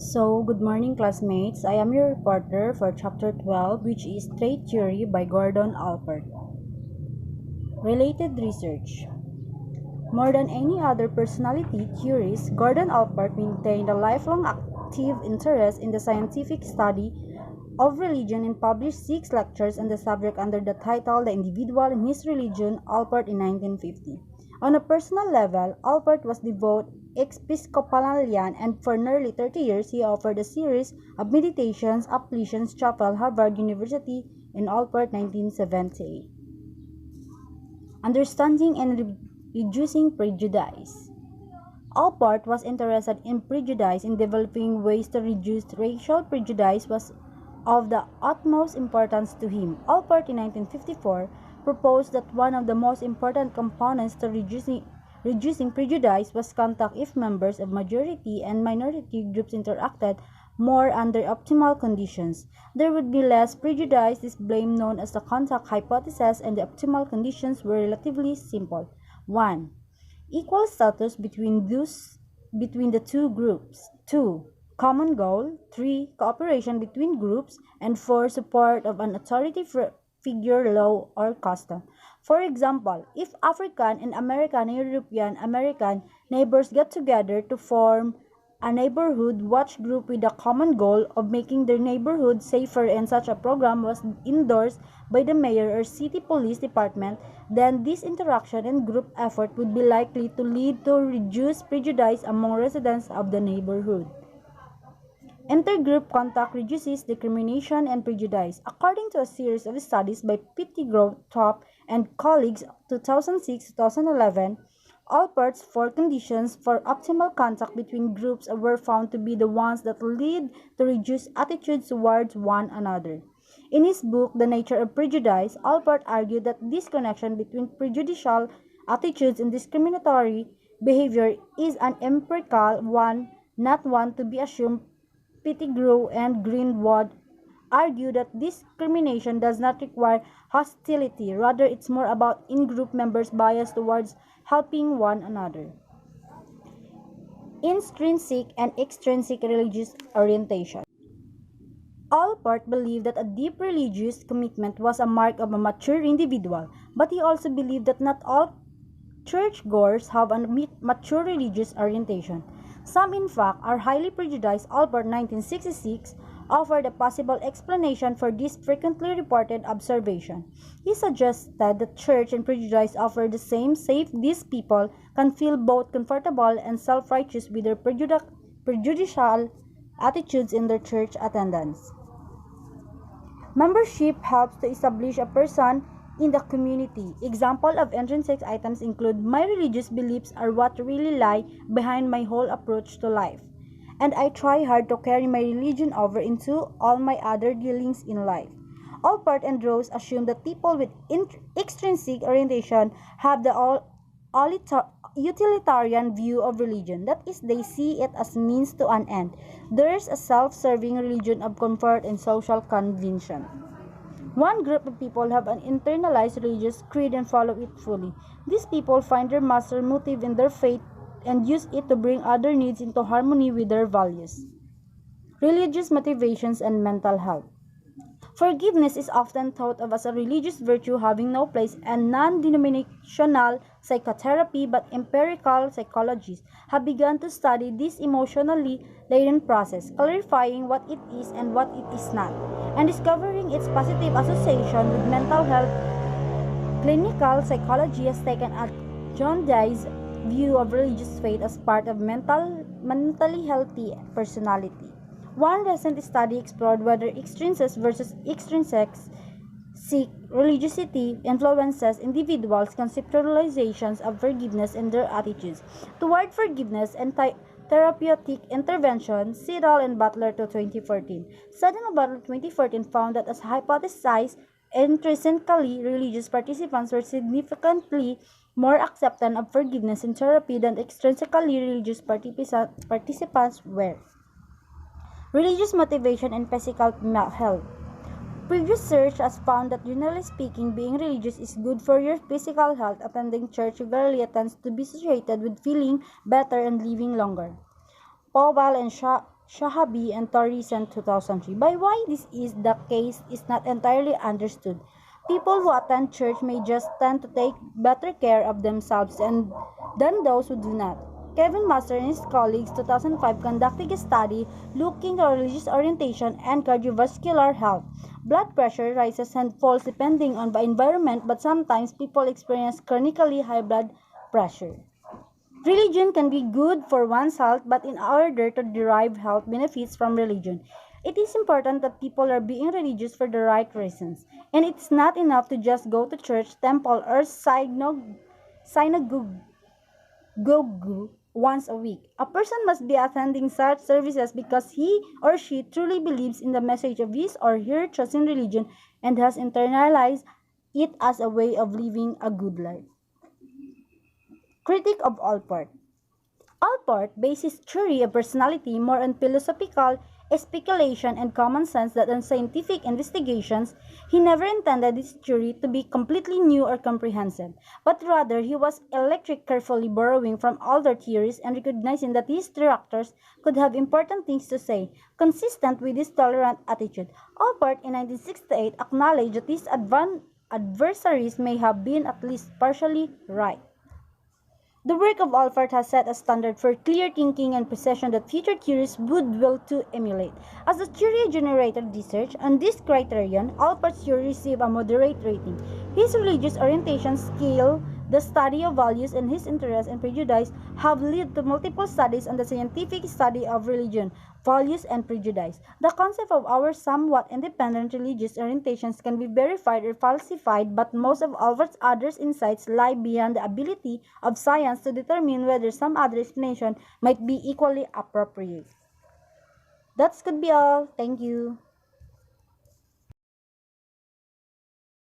Good morning, classmates. I am your reporter for Chapter 12, which is Trait Theory by Gordon Allport. Related research. More than any other personality theorist, Gordon Allport maintained a lifelong active interest in the scientific study of religion and published 6 lectures on the subject under the title The Individual and His Religion, Allport in 1950. On a personal level, Allport was devout Episcopalian, and for nearly 30 years he offered a series of meditations at Pleasance Chapel, Harvard University in Allport, 1978. Understanding and reducing prejudice. Allport was interested in prejudice, in developing ways to reduce racial prejudice was of the utmost importance to him. Allport in 1954 proposed that one of the most important components to reducing prejudice was contact. If members of majority and minority groups interacted more under optimal conditions, there would be less prejudice. This became known as the contact hypothesis, and the optimal conditions were relatively simple. 1. Equal status between the two groups. 2. Common goal. 3. Cooperation between groups. And 4. Support of an authority figure, law, or custom. For example, if African and American and European American neighbors get together to form a neighborhood watch group with a common goal of making their neighborhood safer, and such a program was endorsed by the mayor or city police department, then this interaction and group effort would be likely to lead to reduced prejudice among residents of the neighborhood. Intergroup contact reduces discrimination and prejudice. According to a series of studies by Pettigrew, Top, and colleagues 2006-2011, Allport's 4 conditions for optimal contact between groups were found to be the ones that lead to reduced attitudes towards one another. In his book, The Nature of Prejudice, Allport argued that this connection between prejudicial attitudes and discriminatory behavior is an empirical one, not one to be assumed. Pettigrew and Greenwood argue that discrimination does not require hostility, rather it's more about in-group members' bias towards helping one another. Intrinsic and extrinsic religious orientation. Allport believed that a deep religious commitment was a mark of a mature individual, but he also believed that not all churchgoers have a mature religious orientation. Some, in fact, are highly prejudiced. Allport, 1966, offered a possible explanation for this frequently reported observation. He suggested that church and prejudice offer the same, save these people can feel both comfortable and self-righteous with their prejudicial attitudes in their church attendance. Membership helps to establish a person in the community. Examples of intrinsic items include, my religious beliefs are what really lie behind my whole approach to life, and I try hard to carry my religion over into all my other dealings in life. Allport and Rose assume that people with extrinsic orientation have the utilitarian view of religion. That is, they see it as means to an end. There is a self-serving religion of comfort and social convention. One group of people have an internalized religious creed and follow it fully. These people find their master motive in their faith and use it to bring other needs into harmony with their values. Religious motivations and mental health. Forgiveness is often thought of as a religious virtue having no place in non-denominational psychotherapy, but empirical psychologists have begun to study this emotionally laden process, clarifying what it is and what it is not, and discovering its positive association with mental health. Clinical psychology has taken a John Dye's view of religious faith as part of mentally healthy personality. One recent study explored whether extrinsic versus extrinsic religiosity influences individuals' conceptualizations of forgiveness and their attitudes toward forgiveness and therapeutic intervention. Siddall and Butler to 2014. Study of Butler 2014 found that, as hypothesized, intrinsically religious participants were significantly more accepting of forgiveness and therapy than extrinsically religious participants were. Religious motivation and physical health. Previous research has found that, generally speaking, being religious is good for your physical health. Attending church regularly tends to be associated with feeling better and living longer. Powell and Shahabi and Torrisen 2003. By why this is the case is not entirely understood. People who attend church may just tend to take better care of themselves than those who do not. Kevin Master and his colleagues 2005 conducted a study looking at religious orientation and cardiovascular health. Blood pressure rises and falls depending on the environment, but sometimes people experience chronically high blood pressure. Religion can be good for one's health, but in order to derive health benefits from religion, it is important that people are being religious for the right reasons. And it's not enough to just go to church, temple, or synagogue once a week. A person must be attending such services because he or she truly believes in the message of his or her chosen religion and has internalized it as a way of living a good life. Critique of Allport. Allport based his theory of personality more on philosophical speculation and common sense than on scientific investigations. He never intended his theory to be completely new or comprehensive, but rather he was electric carefully borrowing from older theories and recognizing that his detractors could have important things to say, consistent with his tolerant attitude. Allport in 1968 acknowledged that his adversaries may have been at least partially right. The work of Alford has set a standard for clear thinking and precision that future theorists would will to emulate. As a theory-generated research, on this criterion, Alford's theory received a moderate rating. His religious orientation, skill, the study of values, and his interest and prejudice have led to multiple studies on the scientific study of religion, values, and prejudice. The concept of our somewhat independent religious orientations can be verified or falsified, but most of Alford's other insights lie beyond the ability of science to determine whether some other explanation might be equally appropriate. That could be all. Thank you.